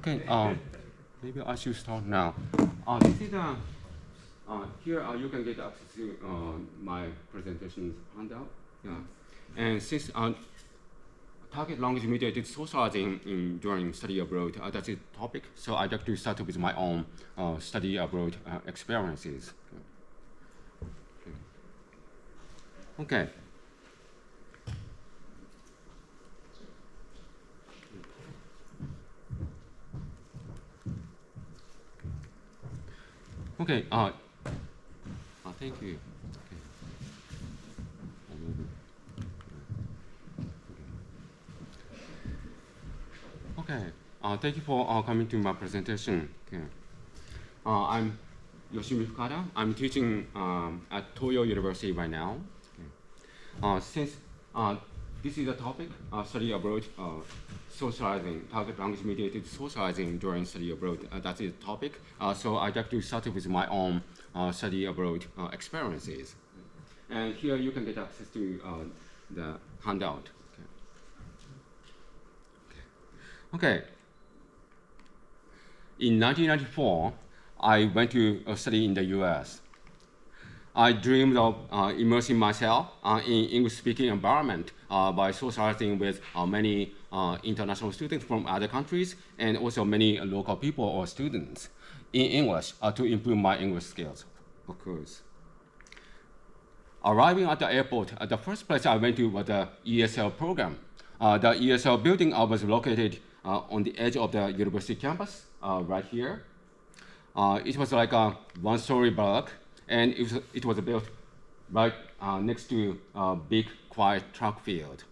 Okay, maybe I should start now. This is here you can get access to my presentation handout. Yeah. And since target language mediated socializing during study abroad, that's a topic, so I'd like to start with my own study abroad experiences. Okay. Okay, thank you. Okay, thank you for coming to my presentation. Okay. I'm Yoshimi Fukada. I'm teaching at Toyo University right now. Okay. Since this is a topic, study abroad, socializing, target language mediated socializing during study abroad, that's the topic. So I'd like to start with my own study abroad experiences. And here you can get access to the handout. Okay. In 1994, I went to study in the US. I dreamed of immersing myself in English-speaking environment by socializing with many international students from other countries and also many local people or students in English to improve my English skills, of course. Arriving at the airport, the first place I went to was the ESL program. The ESL building was located on the edge of the university campus, right here. It was like a one-story block, and it was built right next to a big, quiet track field.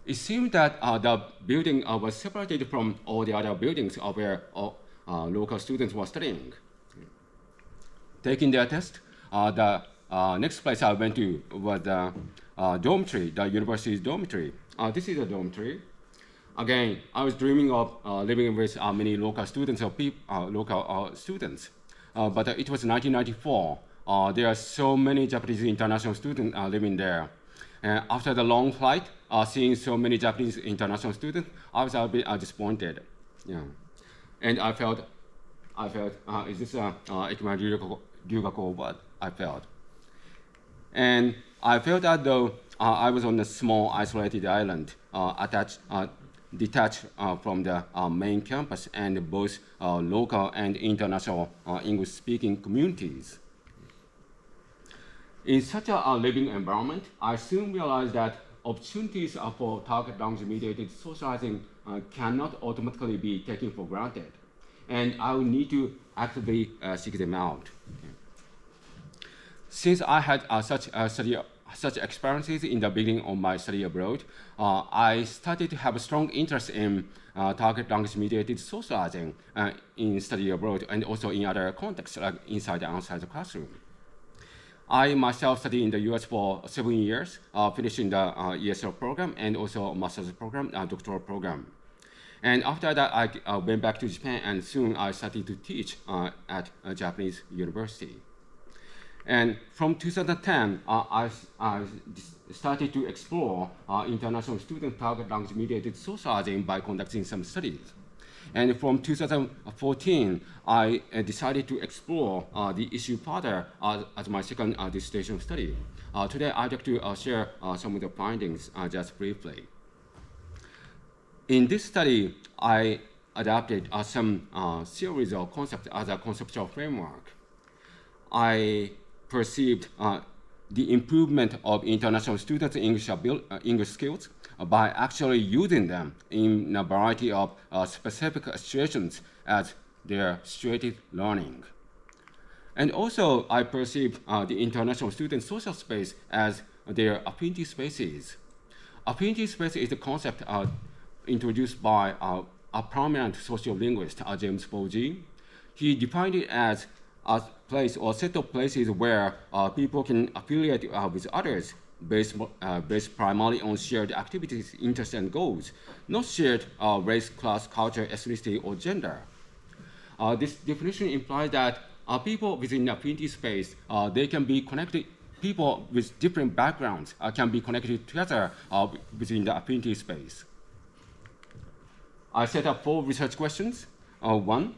It seemed that the building was separated from all the other buildings where local students were studying. Taking their test, the next place I went to was the dormitory, the university's dormitory. This is a dormitory. Again, I was dreaming of living with many local students or local students. But it was 1994. There are so many Japanese international students living there. After the long flight, seeing so many Japanese international students, I was a bit disappointed. Yeah. And I felt, is this Ikimaru Ryugaku or what? I felt. And I felt as though I was on a small, isolated island, detached from the main campus and both local and international English-speaking communities. In such a living environment, I soon realized that opportunities for target language-mediated socializing cannot automatically be taken for granted, and I will need to actively seek them out. Okay. Since I had such experiences in the beginning of my study abroad, I started to have a strong interest in target language-mediated socializing in study abroad and also in other contexts, like inside and outside the classroom. I myself studied in the US for 7 years, finishing the ESL program and also a master's program, doctoral program. And after that, I went back to Japan, and soon I started to teach at a Japanese university. And from 2010, I started to explore international student target language mediated socializing by conducting some studies. And from 2014, I decided to explore the issue further as my second dissertation study. Today, I'd like to share some of the findings just briefly. In this study, I adapted some series of concepts as a conceptual framework. I perceived the improvement of international students' English skills by actually using them in a variety of specific situations as their situated learning. And also, I perceived the international student social space as their affinity spaces. Affinity space is a concept introduced by a prominent sociolinguist, James Foggi. He defined it as a place or set of places where people can affiliate with others based primarily on shared activities, interests, and goals, not shared race, class, culture, ethnicity, or gender. This definition implies that people within the affinity space, they can be connected, people with different backgrounds can be connected together within the affinity space. I set up 4 research questions. One,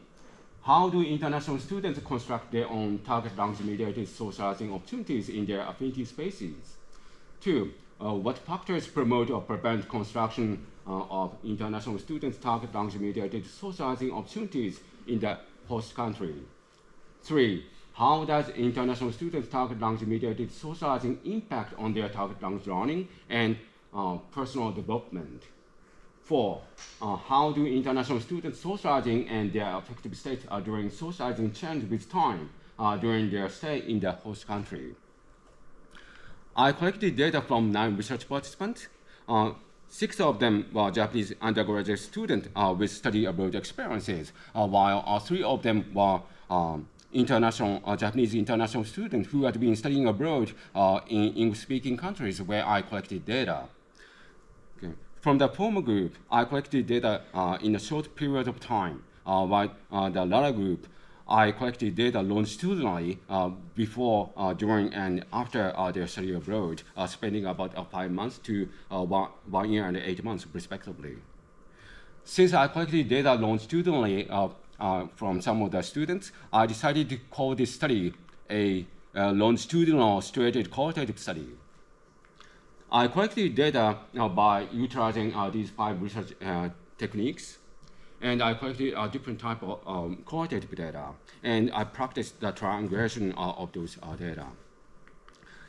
how do international students construct their own target language-mediated socializing opportunities in their affinity spaces? Two, what factors promote or prevent construction of international students' target language-mediated socializing opportunities in the host country? Three, how does international students' target language-mediated socializing impact on their target language learning and personal development? Four, how do international students socializing and their affective states during socializing change with time during their stay in the host country? I collected data from 9 research participants. 6 of them were Japanese undergraduate students with study abroad experiences, while 3 of them were Japanese international students who had been studying abroad in English-speaking countries where I collected data. Okay. From the former group, I collected data in a short period of time, while the latter group, I collected data longitudinally before, during, and after their study abroad, spending about 5 months to 1 year and 8 months, respectively. Since I collected data longitudinally from some of the students, I decided to call this study a longitudinal straight qualitative study. I collected data by utilizing these 5 research techniques, and I collected a different type of qualitative data, and I practiced the triangulation of those data.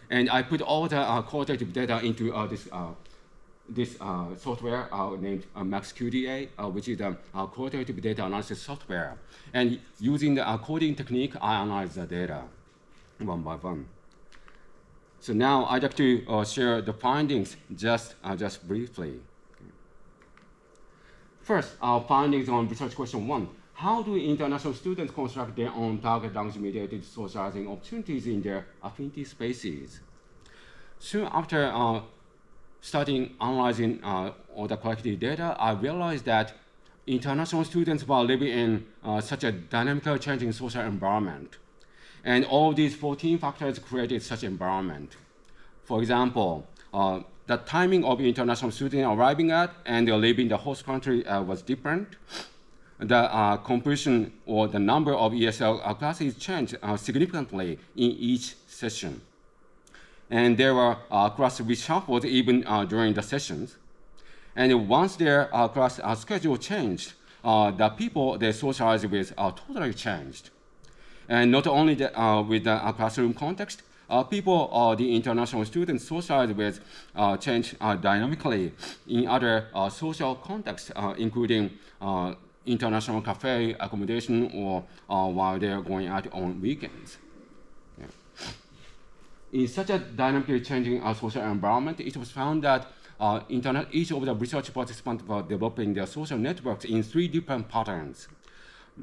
And I put all the qualitative data into this software named MaxQDA, which is a qualitative data analysis software. And using the coding technique, I analyze the data one by one. So now I'd like to share the findings just briefly. First, our findings on research question 1. How do international students construct their own target language-mediated socializing opportunities in their affinity spaces? Soon after starting analyzing all the collected data, I realized that international students were living in such a dynamically changing social environment. And all these 14 factors created such environment. For example, the timing of international students arriving at and leaving the host country was different. The composition or the number of ESL classes changed significantly in each session. And there were class reshuffles even during the sessions. And once their class schedule changed, the people they socialized with totally changed. And not only with the classroom context, the international students socialized with changed dynamically in other social contexts, including international cafe accommodation or while they're going out on weekends. Yeah. In such a dynamically changing social environment, it was found that each of the research participants were developing their social networks in 3 different patterns,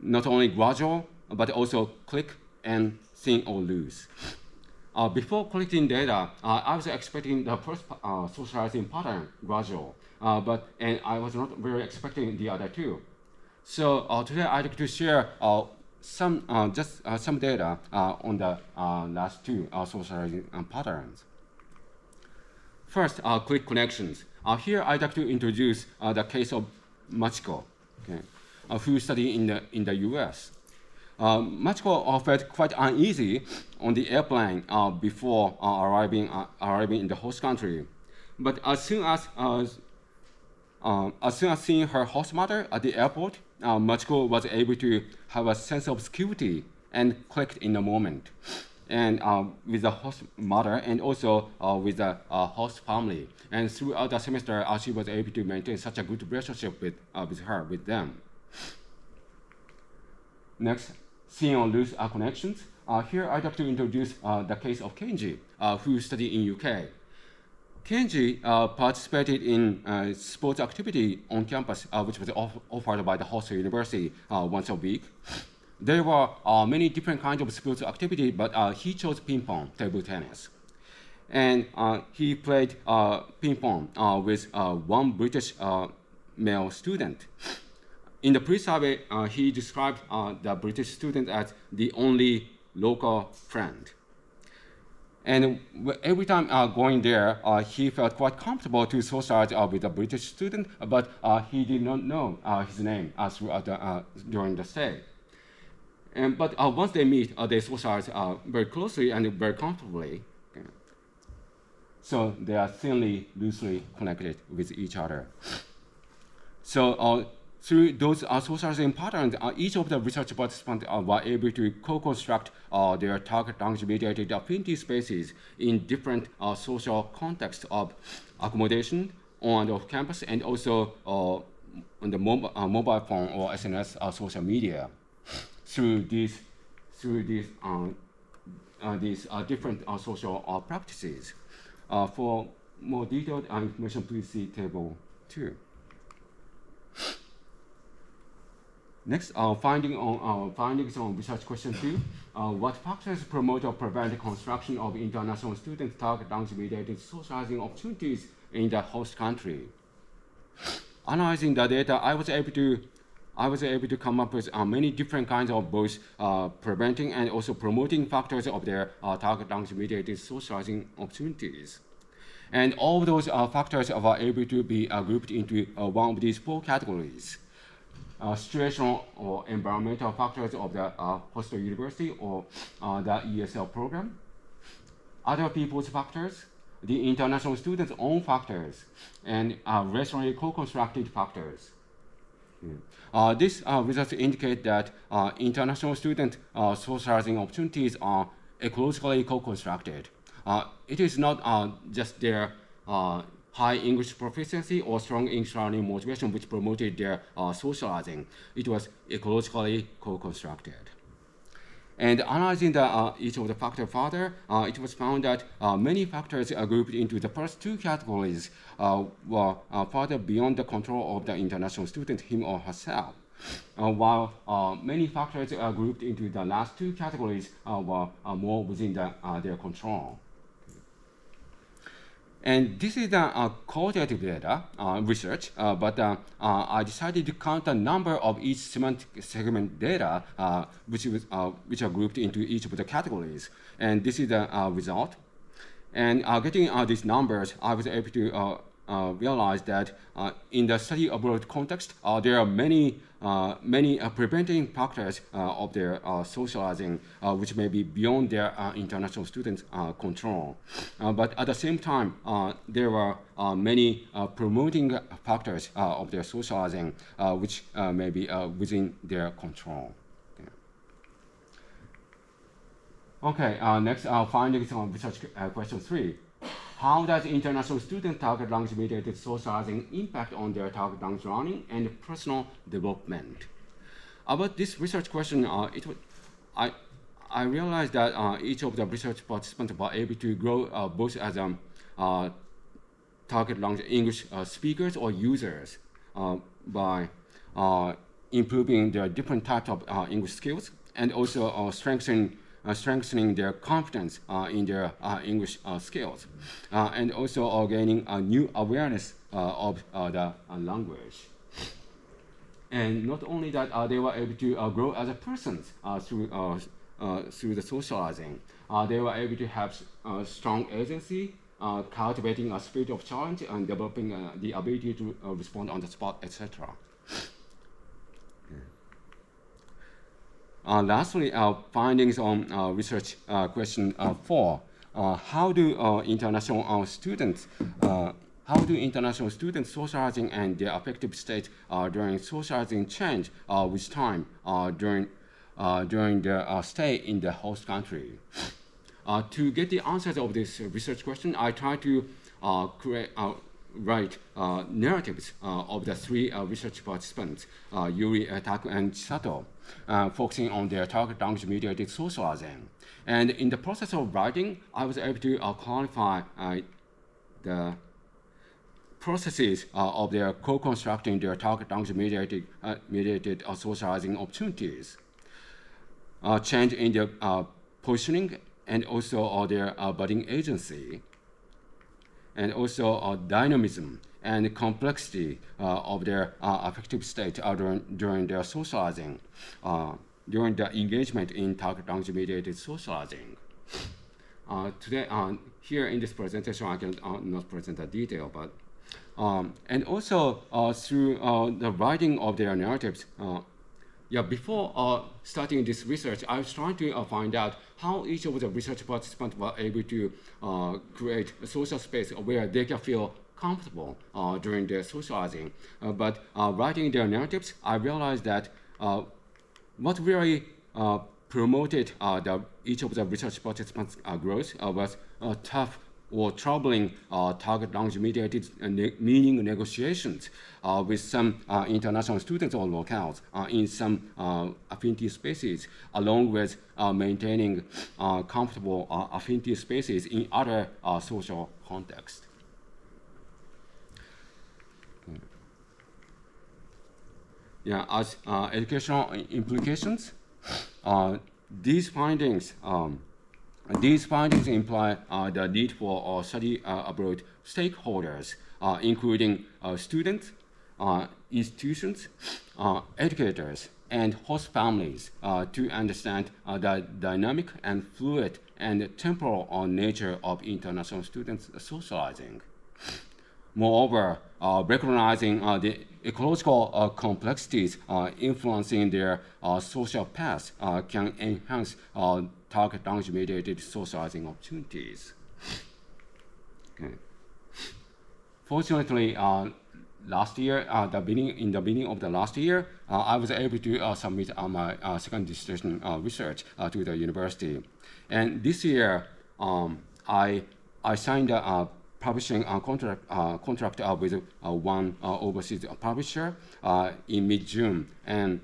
not only gradual, but also click and sing or lose. Before collecting data, I was expecting the first socializing pattern, gradual, and I was not really expecting the other 2. So today I'd like to share some data on the last 2 socializing patterns. First, click connections. Here I'd like to introduce the case of Machiko, okay, who studied in the US. Machiko felt quite uneasy on the airplane before arriving in the host country. But as soon as seeing her host mother at the airport, Machiko was able to have a sense of security and clicked in the moment. And with the host mother and also with the host family. And throughout the semester, she was able to maintain such a good relationship with them. Next, seeing or lose connections. Here I'd like to introduce the case of Kenji, who studied in UK. Kenji participated in a sports activity on campus, which was offered by the host university once a week. There were many different kinds of sports activity, but he chose ping pong, table tennis. And he played ping pong with 1 British male student. In the pre-survey, he described the British student as the only local friend. And every time going there, he felt quite comfortable to socialize with a British student, but he did not know his name during the stay. But once they meet, they socialize very closely and very comfortably. So they are thinly, loosely connected with each other. So through those socializing patterns, each of the research participants were able to co-construct their target language-mediated affinity spaces in different social contexts of accommodation on and off campus, and also on the mobile phone or SNS social media. Through these different social practices. For more detailed information, please see Table 2. Next, findings on research question 2. What factors promote or prevent the construction of international students' target language-mediated socializing opportunities in the host country? Analyzing the data, I was able to come up with many different kinds of both preventing and also promoting factors of their target language-mediated socializing opportunities. And all of those factors are able to be grouped into one of these 4 categories. Situational or environmental factors of the host university or the ESL program, other people's factors, the international students' own factors, and racially co-constructed factors. These results indicate that international student socializing opportunities are ecologically co-constructed. It is not just their high English proficiency or strong English learning motivation which promoted their socializing. It was ecologically co-constructed. And analyzing each of the factors further, it was found that many factors grouped into the first 2 categories were further beyond the control of the international student, him or herself, while many factors grouped into the last 2 categories were more within their control. And this is the qualitative data research, but I decided to count the number of each semantic segment data which are grouped into each of the categories. And this is the result. And getting these numbers, I was able to realize that in the study abroad context, there are many preventing factors of their socializing, which may be beyond their international students' control. But at the same time, there are many promoting factors of their socializing, which may be within their control. Okay, next findings on research question 3. How does international student target language-mediated socializing impact on their target language learning and personal development? About this research question, I realized that each of the research participants were able to grow both as target language English speakers or users by improving their different types of English skills, and also strengthening their confidence in their English skills, and also gaining a new awareness of the language. And not only that, they were able to grow as a person through the socializing. They were able to have strong agency, cultivating a spirit of challenge, and developing the ability to respond on the spot, etc. Lastly, findings on research question 4. How do international students socializing and their affective state during socializing change with time during their stay in the host country? To get the answers of this research question, I tried to write narratives of the 3 research participants, Yuri, Taku, and Chisato, focusing on their target language-mediated socializing. And in the process of writing, I was able to qualify the processes of their co-constructing their target language-mediated socializing opportunities, change in their positioning, and also their budding agency, and also dynamism and complexity of their affective state during their socializing, during the engagement in target language-mediated socializing. today, here in this presentation, I can not present the detail, but and also through the writing of their narratives. Before starting this research, I was trying to find out how each of the research participants were able to create a social space where they can feel comfortable during their socializing. But writing their narratives, I realized that what really promoted each of the research participants' growth was tough or troubling target language-mediated meaning negotiations with some international students or locales in some affinity spaces, along with maintaining comfortable affinity spaces in other social contexts. As educational implications, these findings imply the need for study abroad stakeholders, including students, institutions, educators, and host families to understand the dynamic and fluid and temporal nature of international students socializing. Moreover, recognizing the ecological complexities influencing their social paths can enhance target language-mediated socializing opportunities. Okay. Fortunately, last year, in the beginning of the last year, I was able to submit my second dissertation research to the university. And this year, I signed a publishing contract with one overseas publisher in mid-June, and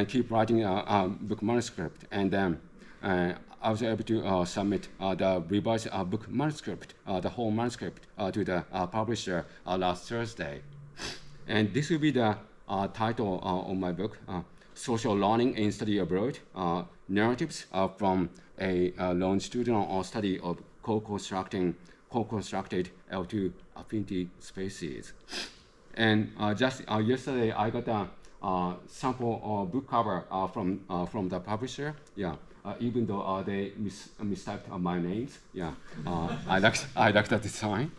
keep writing a book manuscript. And then I was able to submit the revised book manuscript, the whole manuscript, to the publisher last Thursday. And this will be the title of my book, Social Learning in Study Abroad, Narratives from a Longitudinal Study of Co-constructed L2 affinity spaces. And just yesterday, I got a sample book cover from the publisher. Even though they mistyped my names, I like the design.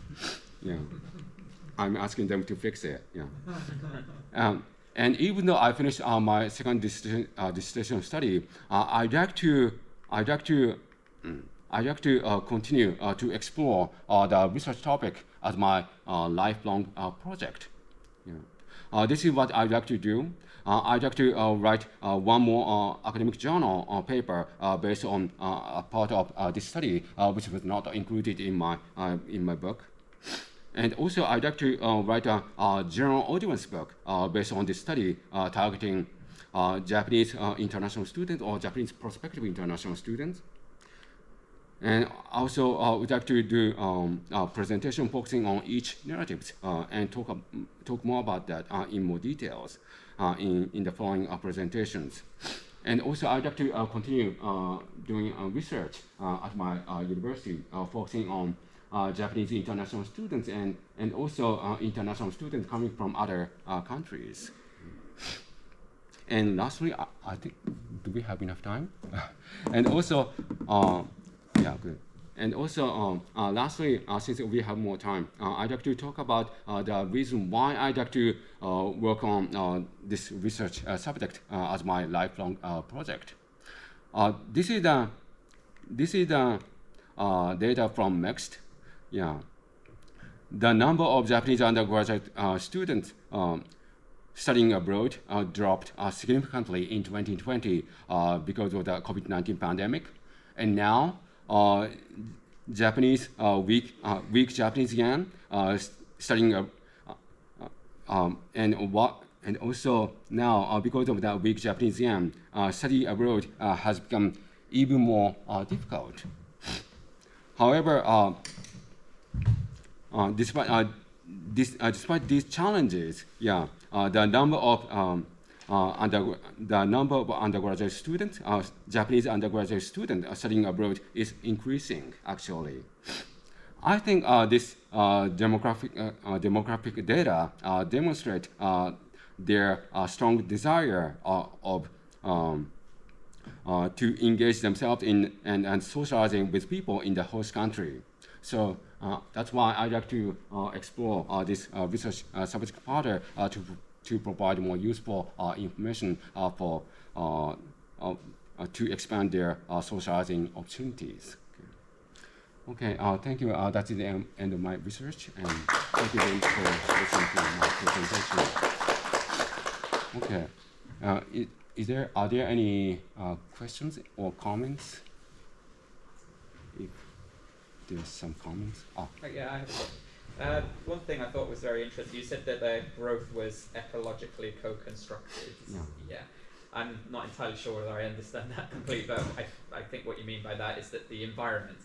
I'm asking them to fix it. And even though I finished my second dissertation study, I'd like to continue to explore the research topic as my lifelong project. This is what I'd like to do. I'd like to write one more academic journal paper based on a part of this study, which was not included in my book. And also, I'd like to write a general audience book based on this study, targeting Japanese international students or Japanese prospective international students. And also, we'd like to do a presentation focusing on each narrative and talk more about that in more details in the following presentations. And also, I'd like to continue doing research at my university, focusing on Japanese international students and also international students coming from other countries. And lastly, I think, do we have enough time? And also, good. And also, lastly, since we have more time, I'd like to talk about the reason why I'd like to work on this research subject as my lifelong project. This is the data from MEXT. The number of Japanese undergraduate students studying abroad dropped significantly in 2020 because of the COVID-19 pandemic, and now Japanese weak Japanese yen studying and also now because of the weak Japanese yen, study abroad has become even more difficult. However, despite these challenges, the number of undergraduate students, Japanese undergraduate students studying abroad is increasing, actually. I think this demographic data demonstrate their strong desire of to engage themselves in and socializing with people in the host country. So that's why I like to explore this research subject matter to provide more useful information for to expand their socializing opportunities. Okay, thank you. That's the end of my research, and thank you very much for listening to my presentation. Okay, are there any questions or comments? If there's some comments. Yeah, I have one thing I thought was very interesting. You said that the growth was ecologically co-constructed. Yeah. I'm not entirely sure whether I understand that completely, but I think what you mean by that is that the environment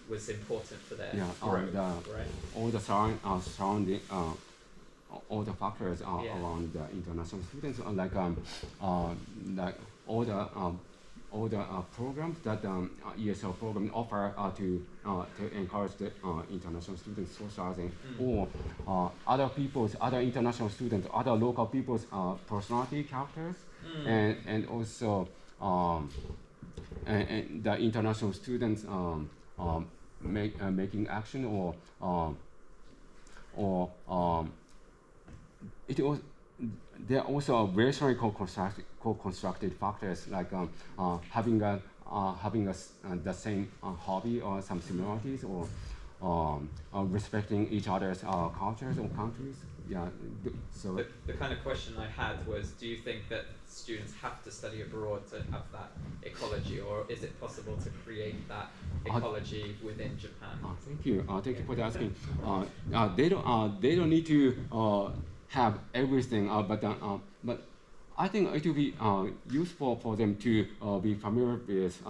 was important for their growth, right? All the surrounding, all the factors around the international students, like all the programs that ESL program offer to encourage the international students socializing, or other international students, other local people's personality characters, and also and the international students making action there are also racially co-constructed factors, like having the same hobby or some similarities, or respecting each other's cultures or countries. Yeah. So the kind of question I had was, do you think that students have to study abroad to have that ecology, or is it possible to create that ecology within Japan? Thank you. Thank you for asking. They don't need to have everything, but I think it will be useful for them to be familiar with.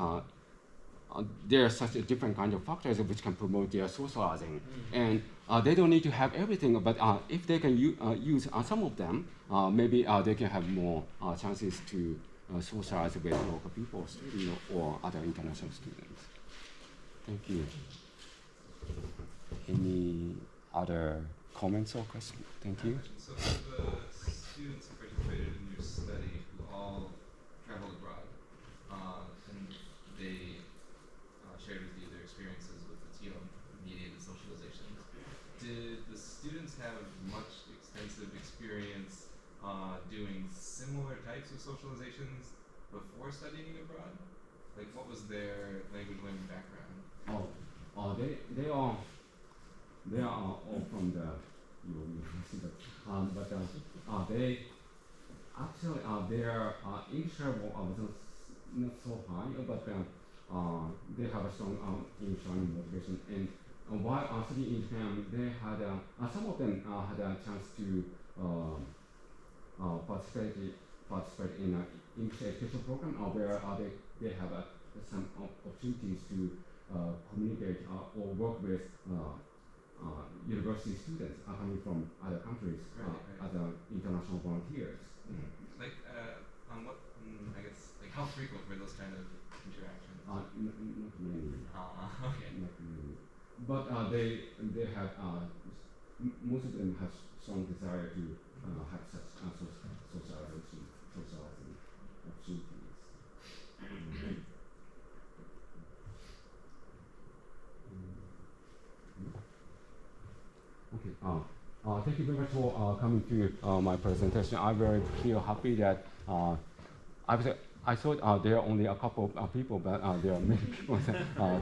There are such a different kind of factors which can promote their socializing, and they don't need to have everything. But if they can use some of them, maybe they can have more chances to socialize with local people, students, or other international students. Thank you. Any other comments or questions? Thank you. So the students who participated in your study who all traveled abroad, and they shared with you their experiences with the TL-mediated socialization. Did the students have much extensive experience doing similar types of socializations before studying abroad? Like, what was their language learning background? They are all from the university, but they actually their English level was not so high, but they have a strong English learning motivation. And while studying in Japan, they had some of them had a chance to participate in an English education program, where they have some opportunities to communicate or work with university students coming from other countries as international volunteers. Like, on what, I guess, like, how frequent were those kind of interactions? Not many. Okay. Not many. But they have, most of them have strong desire to have such socializing opportunities. Okay. Thank you very much for coming to my presentation. I very feel happy that I thought there are only a couple of people, but there are many people.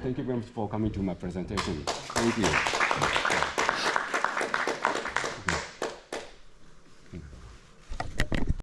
Thank you very much for coming to my presentation. Thank you.